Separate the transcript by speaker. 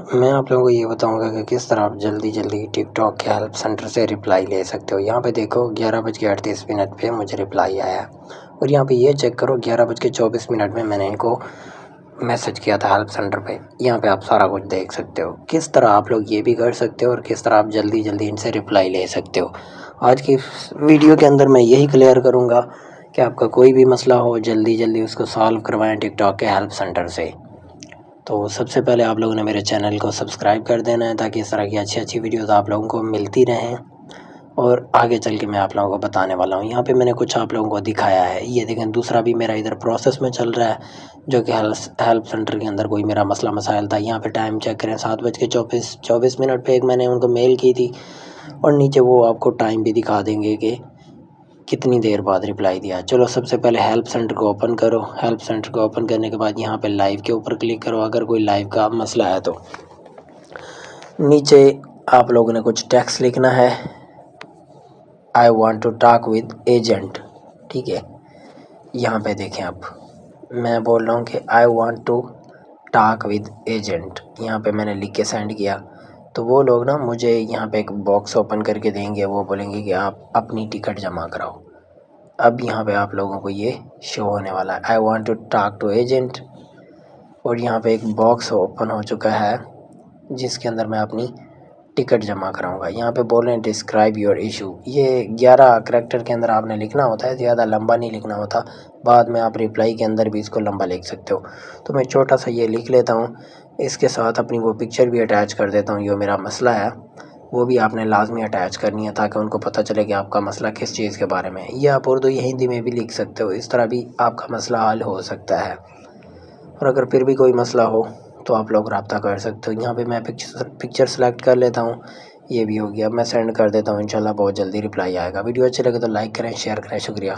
Speaker 1: میں آپ لوگوں کو یہ بتاؤں گا کہ کس طرح آپ جلدی ٹک ٹاک کے ہیلپ سینٹر سے رپلائی لے سکتے ہو۔ یہاں پہ دیکھو 11:38 پہ مجھے رپلائی آیا اور یہاں پہ یہ چیک کرو 11:24 میں نے ان کو میسج کیا تھا ہیلپ سینٹر پہ۔ یہاں پہ آپ سارا کچھ دیکھ سکتے ہو کس طرح آپ لوگ یہ بھی کر سکتے ہو اور کس طرح آپ جلدی ان سے رپلائی لے سکتے ہو۔ آج کی ویڈیو کے اندر میں یہی کلیئر کروں گا کہ آپ کا کوئی بھی مسئلہ ہو جلدی اس کو سالو کروائیں ٹک ٹاک کے ہیلپ سینٹر سے۔ تو سب سے پہلے آپ لوگوں نے میرے چینل کو سبسکرائب کر دینا ہے تاکہ اس طرح کی اچھی ویڈیوز آپ لوگوں کو ملتی رہیں، اور آگے چل کے میں آپ لوگوں کو بتانے والا ہوں۔ یہاں پہ میں نے کچھ آپ لوگوں کو دکھایا ہے، یہ دیکھیں دوسرا بھی میرا ادھر پروسیس میں چل رہا ہے جو کہ ہیلپ سینٹر کے اندر کوئی میرا مسائل تھا۔ یہاں پہ ٹائم چیک کریں 7:24 پہ ایک میں نے ان کو میل کی تھی، اور نیچے وہ آپ کو ٹائم بھی دکھا دیں گے کہ کتنی دیر بعد رپلائی دیا۔ چلو سب سے پہلے ہیلپ سینٹر کو اوپن کرو۔ ہیلپ سینٹر کو اوپن کرنے کے بعد یہاں پہ لائیو کے اوپر کلک کرو اگر کوئی لائیو کا مسئلہ ہے تو۔ نیچے آپ لوگوں نے کچھ ٹیکسٹ لکھنا ہے، I want to talk with agent, ٹھیک ہے۔ یہاں پہ دیکھیں اب میں بول رہا ہوں کہ I want to talk with agent, یہاں پہ میں نے لکھ کے سینڈ کیا تو وہ لوگ نا مجھے یہاں پہ ایک باکس اوپن کر کے دیں گے، وہ بولیں گے کہ آپ اپنی ٹکٹ جمع کراؤ۔ اب یہاں پہ آپ لوگوں کو یہ شو ہونے والا ہے I want to talk to agent, اور یہاں پہ ایک باکس اوپن ہو چکا ہے جس کے اندر میں اپنی ٹکٹ جمع کراؤں گا۔ یہاں پہ بول رہے ہیں ڈسکرائب یور ایشو، یہ 11 کریکٹر کے اندر آپ نے لکھنا ہوتا ہے، زیادہ لمبا نہیں لکھنا ہوتا، بعد میں آپ رپلائی کے اندر بھی اس کو لمبا لکھ سکتے ہو۔ تو میں چھوٹا سا یہ لکھ لیتا ہوں، اس کے ساتھ اپنی وہ پکچر بھی اٹیچ کر دیتا ہوں، جو میرا مسئلہ ہے وہ بھی آپ نے لازمی اٹیچ کرنی ہے تاکہ ان کو پتہ چلے کہ آپ کا مسئلہ کس چیز کے بارے میں ہے۔ یہ آپ اردو یا ہندی میں بھی لکھ سکتے ہو، اس طرح بھی آپ کا مسئلہ حل ہو سکتا ہے، اور اگر پھر بھی کوئی مسئلہ ہو تو آپ لوگ رابطہ کر سکتے ہو۔ یہاں پہ میں پکچر سلیکٹ کر لیتا ہوں، یہ بھی ہو گیا، میں سینڈ کر دیتا ہوں، انشاءاللہ بہت جلدی رپلائی آئے گا۔ ویڈیو اچھے لگے تو لائک کریں، شیئر کریں، شکریہ۔